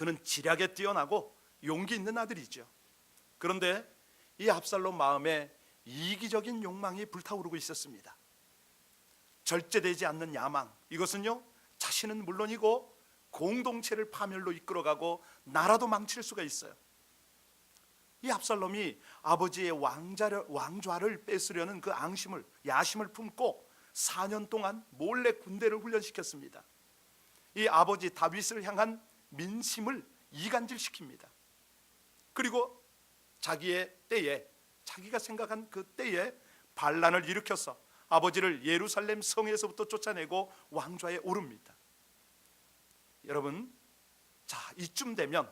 그는 지략에 뛰어나고 용기 있는 아들이죠. 그런데 이 압살롬 마음에 이기적인 욕망이 불타오르고 있었습니다. 절제되지 않는 야망, 이것은요 자신은 물론이고 공동체를 파멸로 이끌어가고 나라도 망칠 수가 있어요. 이 압살롬이 아버지의 왕좌를 뺏으려는 그 앙심을, 야심을 품고 4년 동안 몰래 군대를 훈련시켰습니다. 이 아버지 다윗을 향한 민심을 이간질시킵니다. 그리고 자기의 때에, 자기가 생각한 그 때에 반란을 일으켜서 아버지를 예루살렘 성에서부터 쫓아내고 왕좌에 오릅니다. 여러분, 자 이쯤 되면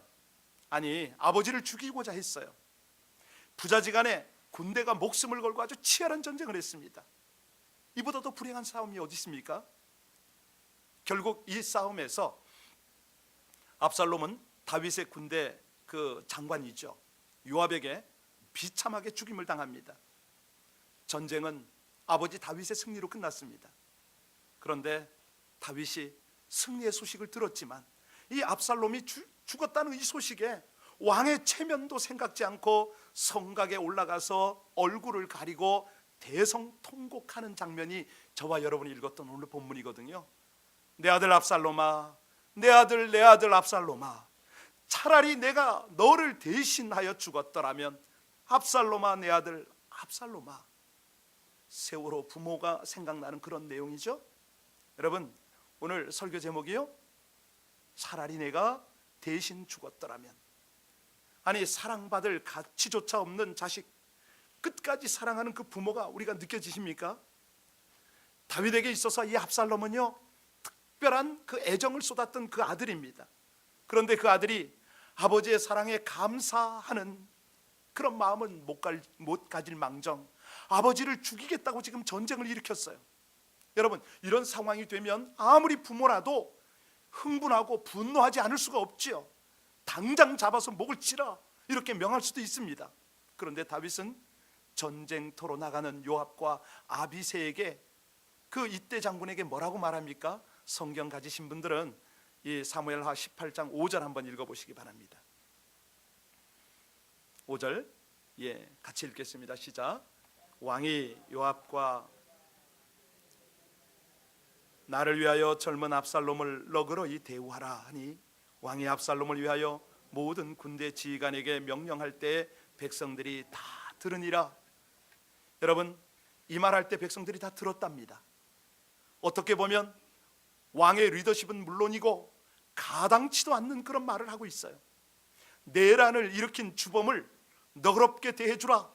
아버지를 죽이고자 했어요. 부자지간에 군대가 목숨을 걸고 아주 치열한 전쟁을 했습니다. 이보다 더 불행한 싸움이 어디 있습니까? 결국 이 싸움에서 압살롬은 다윗의 군대 그 장관이죠, 요압에게 비참하게 죽임을 당합니다. 전쟁은 아버지 다윗의 승리로 끝났습니다. 그런데 다윗이 승리의 소식을 들었지만 이 압살롬이 죽었다는 이 소식에 왕의 체면도 생각지 않고 성곽에 올라가서 얼굴을 가리고 대성통곡하는 장면이 저와 여러분이 읽었던 오늘 본문이거든요. 내 아들 압살롬아, 내 아들 압살롬아, 차라리 내가 너를 대신하여 죽었더라면, 압살롬아 내 아들 압살롬아. 세월호 부모가 생각나는 그런 내용이죠. 여러분, 오늘 설교 제목이요, 차라리 내가 대신 죽었더라면. 아니, 사랑받을 가치조차 없는 자식, 끝까지 사랑하는 그 부모가 우리가 느껴지십니까? 다윗에게 있어서 이 압살롬은요 특별한 그 애정을 쏟았던 그 아들입니다. 그런데 그 아들이 아버지의 사랑에 감사하는 그런 마음은 못 가질 망정 아버지를 죽이겠다고 지금 전쟁을 일으켰어요. 여러분, 이런 상황이 되면 아무리 부모라도 흥분하고 분노하지 않을 수가 없지요. 당장 잡아서 목을 치라 이렇게 명할 수도 있습니다. 그런데 다윗은 전쟁터로 나가는 요압과 아비새에게, 그 이때 장군에게 뭐라고 말합니까? 성경 가지신 분들은 이 사무엘하 18장 5절 한번 읽어보시기 바랍니다. 5절 같이 읽겠습니다. 시작. 왕이 요압과 나를 위하여 젊은 압살롬을 너그러이 대우하라 하니, 왕이 압살롬을 위하여 모든 군대 지휘관에게 명령할 때 백성들이 다 들으니라. 여러분, 이 말할 때 백성들이 다 들었답니다. 어떻게 보면 왕의 리더십은 물론이고 가당치도 않는 그런 말을 하고 있어요. 내란을 일으킨 주범을 너그럽게 대해주라.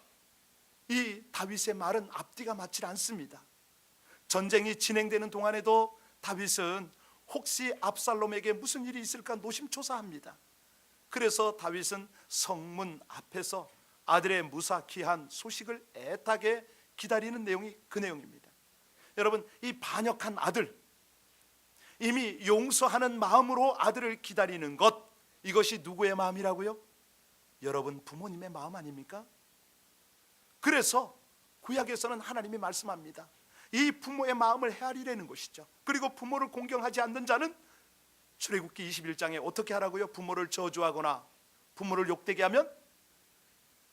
이 다윗의 말은 앞뒤가 맞지 않습니다. 전쟁이 진행되는 동안에도 다윗은 혹시 압살롬에게 무슨 일이 있을까 노심초사합니다. 그래서 다윗은 성문 앞에서 아들의 무사키한 소식을 애타게 기다리는 내용이 그 내용입니다. 여러분, 이 반역한 아들, 이미 용서하는 마음으로 아들을 기다리는 것, 이것이 누구의 마음이라고요? 여러분 부모님의 마음 아닙니까? 그래서 구약에서는 하나님이 말씀합니다. 이 부모의 마음을 헤아리려는 것이죠. 그리고 부모를 공경하지 않는 자는 출애굽기 21장에 어떻게 하라고요? 부모를 저주하거나 부모를 욕되게 하면,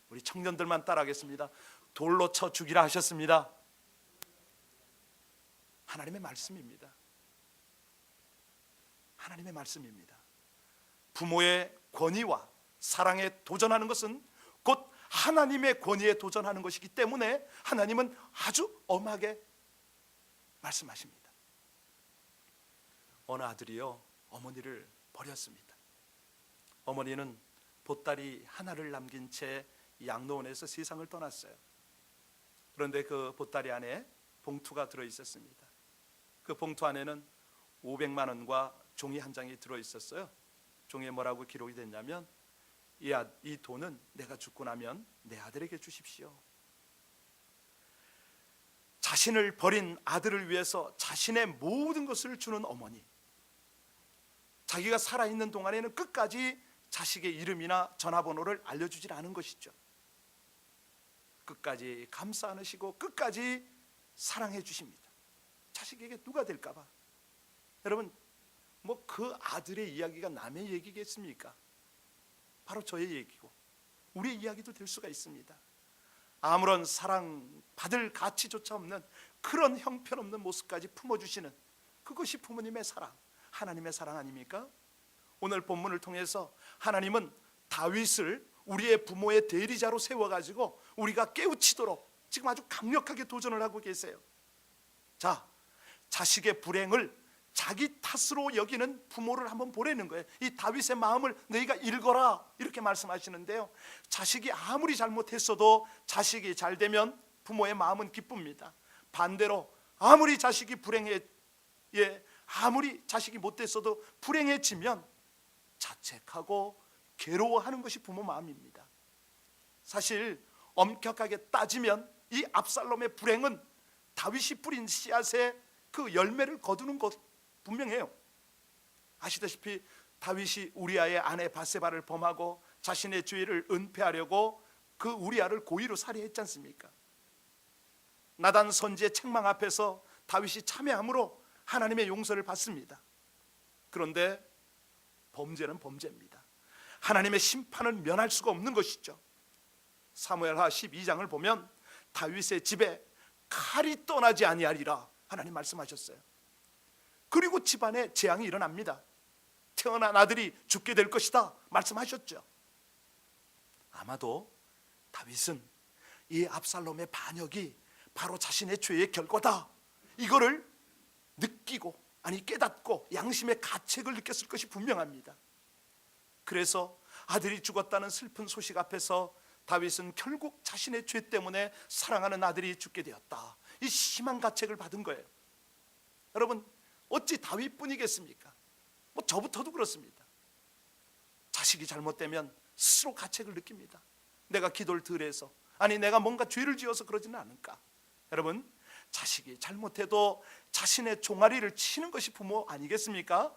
우리 청년들만 따라하겠습니다. 돌로 쳐 죽이라 하셨습니다. 하나님의 말씀입니다. 하나님의 말씀입니다. 부모의 권위와 사랑에 도전하는 것은 곧 하나님의 권위에 도전하는 것이기 때문에 하나님은 아주 엄하게 말씀하십니다. 어느 아들이요 어머니를 버렸습니다. 어머니는 보따리 하나를 남긴 채 양로원에서 세상을 떠났어요. 그런데 그 보따리 안에 봉투가 들어 있었습니다. 그 봉투 안에는 500만 원과 종이 한 장이 들어 있었어요. 종이에 뭐라고 기록이 됐냐면, 이 돈은 내가 죽고 나면 내 아들에게 주십시오. 자신을 버린 아들을 위해서 자신의 모든 것을 주는 어머니, 자기가 살아있는 동안에는 끝까지 자식의 이름이나 전화번호를 알려주질 않은 것이죠. 끝까지 감싸 안으시고 끝까지 사랑해 주십니다. 자식에게 누가 될까 봐. 여러분, 뭐 그 아들의 이야기가 남의 얘기겠습니까? 바로 저의 얘기고 우리의 이야기도 될 수가 있습니다. 아무런 사랑 받을 가치조차 없는 그런 형편없는 모습까지 품어주시는 그것이 부모님의 사랑, 하나님의 사랑 아닙니까? 오늘 본문을 통해서 하나님은 다윗을 우리의 부모의 대리자로 세워가지고 우리가 깨우치도록 지금 아주 강력하게 도전을 하고 계세요. 자, 자식의 불행을 자기 탓으로 여기는 부모를 한번 보라는 거예요. 이 다윗의 마음을 너희가 읽어라 이렇게 말씀하시는데요, 자식이 아무리 잘못했어도 자식이 잘 되면 부모의 마음은 기쁩니다. 반대로 아무리 자식이 아무리 자식이 못됐어도 불행해지면 자책하고 괴로워하는 것이 부모 마음입니다. 사실 엄격하게 따지면 이 압살롬의 불행은 다윗이 뿌린 씨앗의 그 열매를 거두는 것 분명해요. 아시다시피 다윗이 우리아의 아내 바세바를 범하고 자신의 죄를 은폐하려고 그 우리아를 고의로 살해했지 않습니까? 나단 선지의 책망 앞에서 다윗이 참회함으로 하나님의 용서를 받습니다. 그런데 범죄는 범죄입니다. 하나님의 심판은 면할 수가 없는 것이죠. 사무엘하 12장을 보면 다윗의 집에 칼이 떠나지 아니하리라 하나님 말씀하셨어요. 그리고 집안에 재앙이 일어납니다. 태어난 아들이 죽게 될 것이다 말씀하셨죠. 아마도 다윗은 이 압살롬의 반역이 바로 자신의 죄의 결과다, 이거를 느끼고 깨닫고 양심의 가책을 느꼈을 것이 분명합니다. 그래서 아들이 죽었다는 슬픈 소식 앞에서 다윗은 결국 자신의 죄 때문에 사랑하는 아들이 죽게 되었다, 이 심한 가책을 받은 거예요. 여러분, 어찌 다윗뿐이겠습니까? 뭐 저부터도 그렇습니다. 자식이 잘못되면 스스로 가책을 느낍니다. 내가 기도를 덜 해서, 내가 뭔가 죄를 지어서 그러지는 않을까. 여러분, 자식이 잘못해도 자신의 종아리를 치는 것이 부모 아니겠습니까?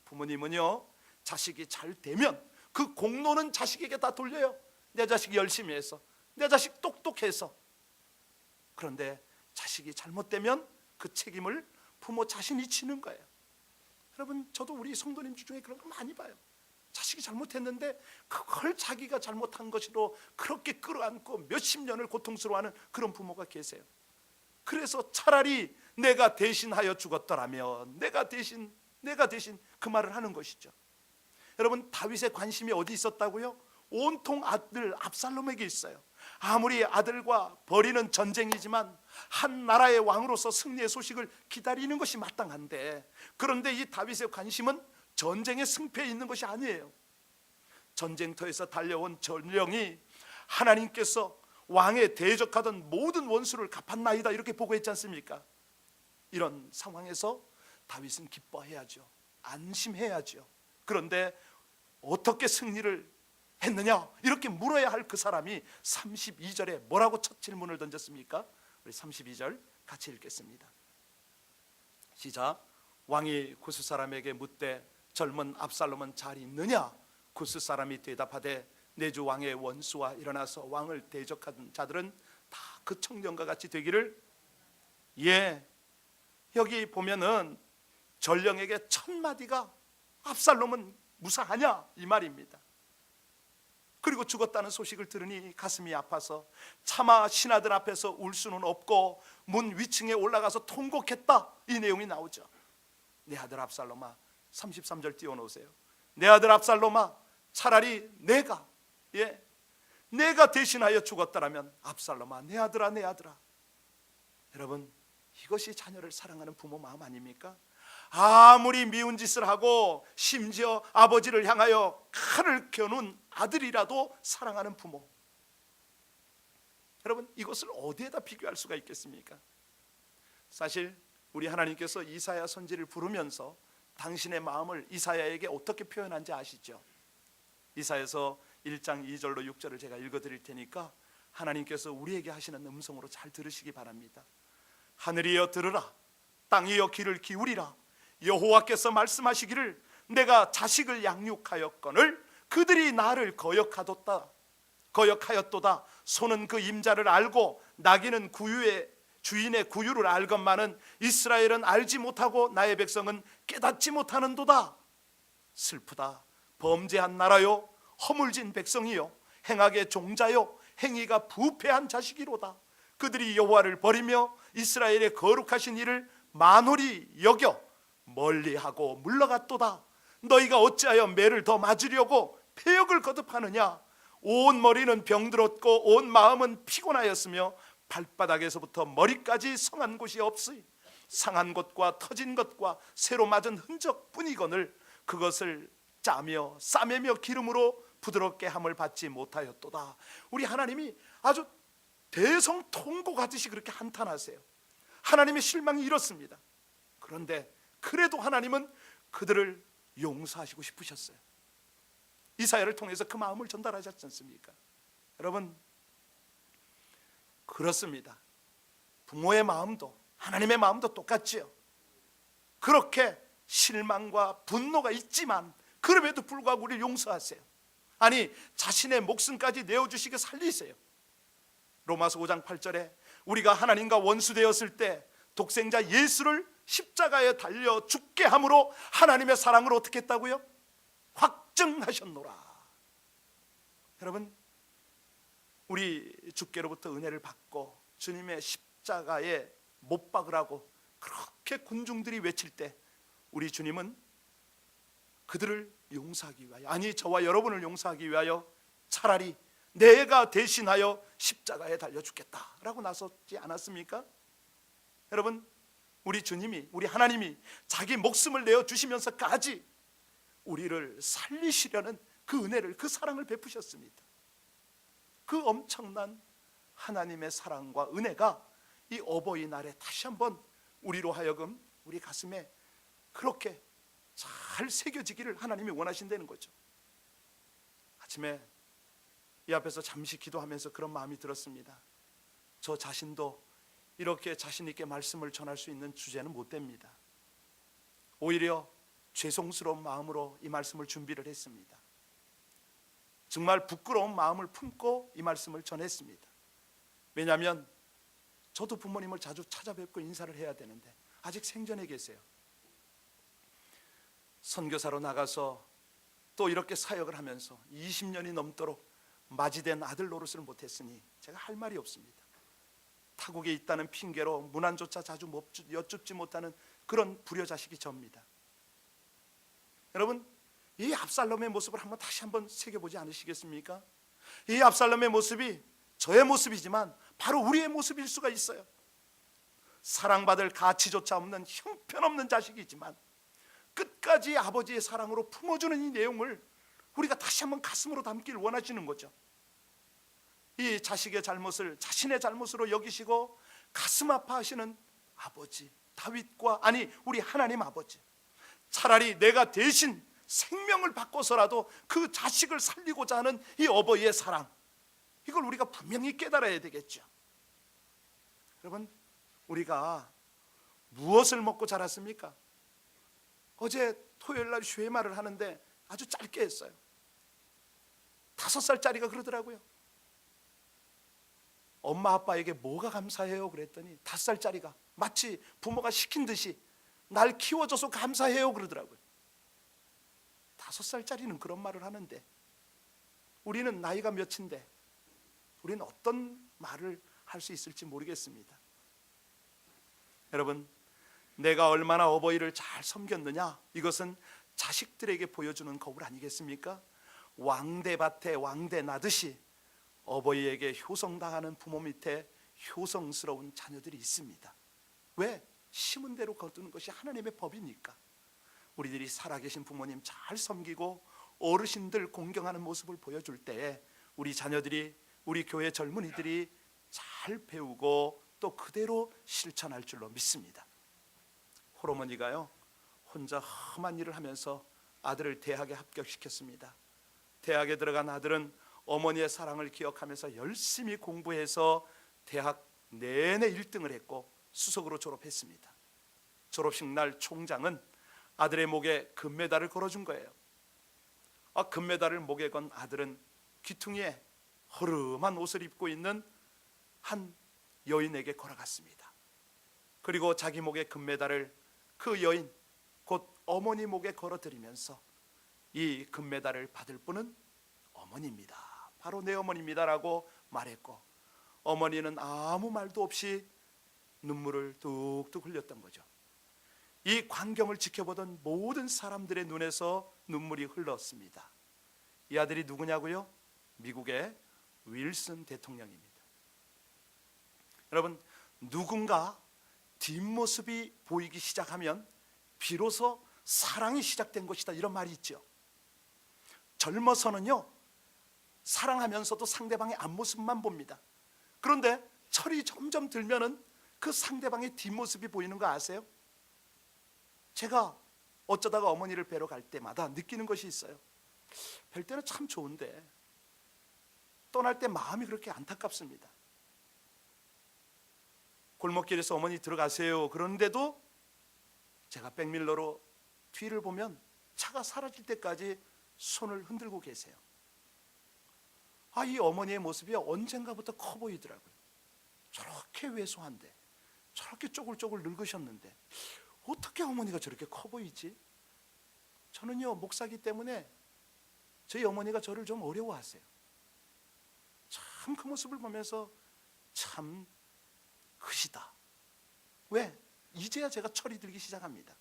부모님은요, 자식이 잘 되면 그 공로는 자식에게 다 돌려요. 내 자식이 열심히 해서, 내 자식 똑똑해서. 그런데 자식이 잘못되면 그 책임을 부모 자신이 지는 거예요. 여러분, 저도 우리 성도님 중에 그런 거 많이 봐요. 자식이 잘못했는데 그걸 자기가 잘못한 것으로 그렇게 끌어안고 몇십 년을 고통스러워하는 그런 부모가 계세요. 그래서 차라리 내가 대신하여 죽었더라면 내가 대신 그 말을 하는 것이죠. 여러분, 다윗의 관심이 어디 있었다고요? 온통 아들 압살롬에게 있어요. 아무리 아들과 벌이는 전쟁이지만 한 나라의 왕으로서 승리의 소식을 기다리는 것이 마땅한데, 그런데 이 다윗의 관심은 전쟁의 승패에 있는 것이 아니에요. 전쟁터에서 달려온 전령이 하나님께서 왕에 대적하던 모든 원수를 갚았나이다 이렇게 보고했지 않습니까? 이런 상황에서 다윗은 기뻐해야죠. 안심해야죠. 그런데 어떻게 승리를 했느냐 이렇게 물어야 할 그 사람이 32절에 뭐라고 첫 질문을 던졌습니까? 우리 32절 같이 읽겠습니다. 시작. 왕이 구스 사람에게 묻되 젊은 압살롬은 잘 있느냐? 구스 사람이 대답하되 내 주 왕의 원수와 일어나서 왕을 대적하던 자들은 다 그 청년과 같이 되기를. 여기 보면은 전령에게 첫 마디가 압살롬은 무사하냐 이 말입니다. 그리고 죽었다는 소식을 들으니 가슴이 아파서 차마 신하들 앞에서 울 수는 없고 문 위층에 올라가서 통곡했다, 이 내용이 나오죠. 내 아들 압살롬아, 33절 띄워놓으세요. 내 아들 압살롬아, 차라리 내가 대신하여 죽었더라면, 압살롬아 내 아들아 내 아들아. 여러분, 이것이 자녀를 사랑하는 부모 마음 아닙니까? 아무리 미운 짓을 하고 심지어 아버지를 향하여 칼을 겨눈 아들이라도 사랑하는 부모. 여러분, 이것을 어디에다 비교할 수가 있겠습니까? 사실 우리 하나님께서 이사야 선지를 부르면서 당신의 마음을 이사야에게 어떻게 표현한지 아시죠? 이사야서 1장 2절로 6절을 제가 읽어드릴 테니까 하나님께서 우리에게 하시는 음성으로 잘 들으시기 바랍니다. 하늘이여 들으라, 땅이여 귀를 기울이라. 여호와께서 말씀하시기를 내가 자식을 양육하였거늘 그들이 나를 거역하였도다. 소는 그 임자를 알고 나귀는 구유에 주인의 구유를 알건만은 이스라엘은 알지 못하고 나의 백성은 깨닫지 못하는도다. 슬프다. 범죄한 나라요, 허물진 백성이요, 행악의 종자요, 행위가 부패한 자식이로다. 그들이 여호와를 버리며 이스라엘의 거룩하신 이를 만홀히 여겨 멀리하고 물러갔도다. 너희가 어찌하여 매를 더 맞으려고 패역을 거듭하느냐. 온 머리는 병들었고 온 마음은 피곤하였으며 발바닥에서부터 머리까지 성한 곳이 없으니 상한 것과 터진 것과 새로 맞은 흔적뿐이거늘 그것을 짜며 싸매며 기름으로 부드럽게 함을 받지 못하였도다. 우리 하나님이 아주 대성통곡하듯이 그렇게 한탄하세요. 하나님의 실망이 이렇습니다. 그런데 그래도 하나님은 그들을 용서하시고 싶으셨어요. 이사야를 통해서 그 마음을 전달하셨지 않습니까? 여러분, 그렇습니다. 부모의 마음도 하나님의 마음도 똑같지요. 그렇게 실망과 분노가 있지만 그럼에도 불구하고 우리를 용서하세요. 아니, 자신의 목숨까지 내어주시게 살리세요. 로마서 5장 8절에 우리가 하나님과 원수되었을 때 독생자 예수를 십자가에 달려 죽게 함으로 하나님의 사랑을 어떻게 했다고요? 확증하셨노라. 여러분, 우리 주께로부터 은혜를 받고 주님의 십자가에 못 박으라고 그렇게 군중들이 외칠 때 우리 주님은 그들을 용서하기 위하여, 아니 저와 여러분을 용서하기 위하여 차라리 내가 대신하여 십자가에 달려 죽겠다라고 나섰지 않았습니까? 여러분, 우리 주님이, 우리 하나님이 자기 목숨을 내어주시면서까지 우리를 살리시려는 그 은혜를, 그 사랑을 베푸셨습니다. 그 엄청난 하나님의 사랑과 은혜가 이 어버이날에 다시 한번 우리로 하여금 우리 가슴에 그렇게 잘 새겨지기를 하나님이 원하신다는 거죠. 아침에 이 앞에서 잠시 기도하면서 그런 마음이 들었습니다. 저 자신도 이렇게 자신 있게 말씀을 전할 수 있는 주제는 못 됩니다. 오히려 죄송스러운 마음으로 이 말씀을 준비를 했습니다. 정말 부끄러운 마음을 품고 이 말씀을 전했습니다. 왜냐하면 저도 부모님을 자주 찾아뵙고 인사를 해야 되는데 아직 생전에 계세요. 선교사로 나가서 또 이렇게 사역을 하면서 20년이 넘도록 맞이된 아들 노릇을 못했으니 제가 할 말이 없습니다. 타국에 있다는 핑계로 문안조차 자주 여쭙지 못하는 그런 불효자식이 접니다. 여러분, 이 압살롬의 모습을 다시 한번 새겨보지 않으시겠습니까? 이 압살롬의 모습이 저의 모습이지만 바로 우리의 모습일 수가 있어요. 사랑받을 가치조차 없는 형편없는 자식이지만 끝까지 아버지의 사랑으로 품어주는 이 내용을 우리가 다시 한번 가슴으로 담기를 원하시는 거죠. 이 자식의 잘못을 자신의 잘못으로 여기시고 가슴 아파하시는 아버지 다윗과, 아니 우리 하나님 아버지, 차라리 내가 대신 생명을 바꿔서라도 그 자식을 살리고자 하는 이 어버이의 사랑, 이걸 우리가 분명히 깨달아야 되겠죠. 여러분, 우리가 무엇을 먹고 자랐습니까? 어제 토요일날 쉐마를 하는데 아주 짧게 했어요. 5살짜리가 그러더라고요. 엄마 아빠에게 뭐가 감사해요? 그랬더니 5살짜리가 마치 부모가 시킨 듯이 날 키워줘서 감사해요 그러더라고요. 5살짜리는 그런 말을 하는데 우리는 나이가 몇인데 우리는 어떤 말을 할 수 있을지 모르겠습니다. 여러분, 내가 얼마나 어버이를 잘 섬겼느냐, 이것은 자식들에게 보여주는 거울 아니겠습니까? 왕대밭에 왕대 나듯이 어버이에게 효성당하는 부모 밑에 효성스러운 자녀들이 있습니다. 왜? 심은 대로 거두는 것이 하나님의 법이니까. 우리들이 살아계신 부모님 잘 섬기고 어르신들 공경하는 모습을 보여줄 때에 우리 자녀들이, 우리 교회 젊은이들이 잘 배우고 또 그대로 실천할 줄로 믿습니다. 홀어머니가요, 혼자 험한 일을 하면서 아들을 대학에 합격시켰습니다. 대학에 들어간 아들은 어머니의 사랑을 기억하면서 열심히 공부해서 대학 내내 1등을 했고 수석으로 졸업했습니다. 졸업식 날 총장은 아들의 목에 금메달을 걸어준 거예요. 금메달을 목에 건 아들은 귀퉁이에 허름한 옷을 입고 있는 한 여인에게 걸어갔습니다. 그리고 자기 목에 금메달을 그 여인 곧 어머니 목에 걸어드리면서 이 금메달을 받을 분은 어머니입니다, 바로 내 어머니입니다라고 말했고, 어머니는 아무 말도 없이 눈물을 뚝뚝 흘렸던 거죠. 이 광경을 지켜보던 모든 사람들의 눈에서 눈물이 흘렀습니다. 이 아들이 누구냐고요? 미국의 윌슨 대통령입니다. 여러분, 누군가 뒷모습이 보이기 시작하면 비로소 사랑이 시작된 것이다, 이런 말이 있죠. 젊어서는요, 사랑하면서도 상대방의 앞모습만 봅니다. 그런데 철이 점점 들면은 그 상대방의 뒷모습이 보이는 거 아세요? 제가 어쩌다가 어머니를 뵈러 갈 때마다 느끼는 것이 있어요. 뵐 때는 참 좋은데 떠날 때 마음이 그렇게 안타깝습니다. 골목길에서 어머니 들어가세요 그러는데도 제가 백밀러로 뒤를 보면 차가 사라질 때까지 손을 흔들고 계세요. 이 어머니의 모습이 언젠가부터 커 보이더라고요. 저렇게 왜소한데, 저렇게 쪼글쪼글 늙으셨는데 어떻게 어머니가 저렇게 커 보이지? 저는요, 목사기 때문에 저희 어머니가 저를 좀 어려워하세요. 참 그 모습을 보면서 참 크시다. 왜? 이제야 제가 철이 들기 시작합니다.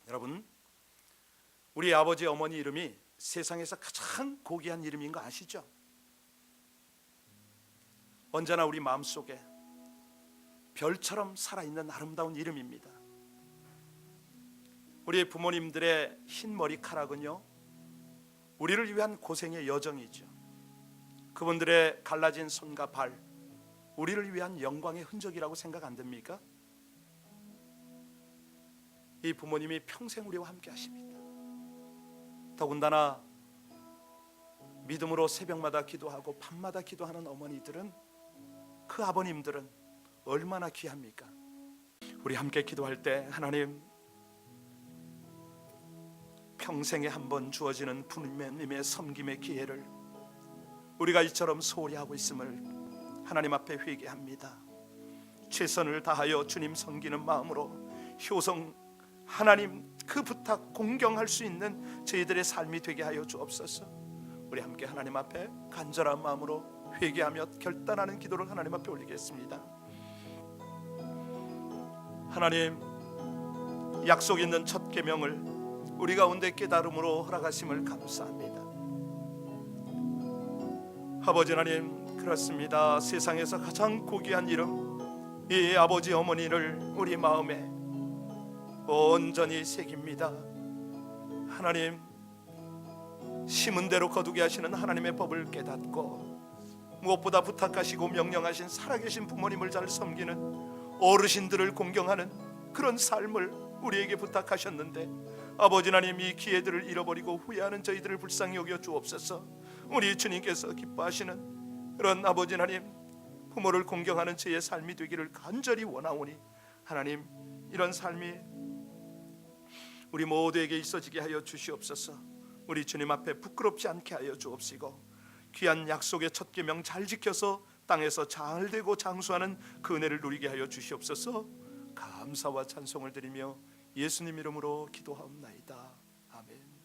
여러분, 우리 아버지 어머니 이름이 세상에서 가장 고귀한 이름인 거 아시죠? 언제나 우리 마음속에 별처럼 살아있는 아름다운 이름입니다. 우리 부모님들의 흰 머리카락은요, 우리를 위한 고생의 여정이죠. 그분들의 갈라진 손과 발, 우리를 위한 영광의 흔적이라고 생각 안 됩니까? 이 부모님이 평생 우리와 함께 하십니다. 더군다나 믿음으로 새벽마다 기도하고 밤마다 기도하는 어머니들은, 그 아버님들은 얼마나 귀합니까? 우리 함께 기도할 때 하나님, 평생에 한 번 주어지는 부모님의 섬김의 기회를 우리가 이처럼 소홀히 하고 있음을 하나님 앞에 회개합니다. 최선을 다하여 주님 섬기는 마음으로 효성 하나님 그 부탁 공경할 수 있는 저희들의 삶이 되게 하여 주옵소서. 우리 함께 하나님 앞에 간절한 마음으로 회개하며 결단하는 기도를 하나님 앞에 올리겠습니다. 하나님, 약속 있는 첫 계명을 우리 가운데 깨달음으로 허락하심을 감사합니다. 아버지 하나님, 그렇습니다. 세상에서 가장 고귀한 이름, 이 아버지 어머니를 우리 마음에 온전히 새깁니다. 하나님, 심은 대로 거두게 하시는 하나님의 법을 깨닫고, 무엇보다 부탁하시고 명령하신 살아계신 부모님을 잘 섬기는 어르신들을 공경하는 그런 삶을 우리에게 부탁하셨는데, 아버지 하나님, 이 기회들을 잃어버리고 후회하는 저희들을 불쌍히 여겨 주옵소서. 우리 주님께서 기뻐하시는 그런 아버지 하나님, 부모를 공경하는 저의 삶이 되기를 간절히 원하오니, 하나님, 이런 삶이 우리 모두에게 있어지게 하여 주시옵소서. 우리 주님 앞에 부끄럽지 않게 하여 주옵시고, 귀한 약속의 첫 계명 잘 지켜서 땅에서 잘 되고 장수하는 그 은혜를 누리게 하여 주시옵소서. 감사와 찬송을 드리며 예수님 이름으로 기도하옵나이다. 아멘.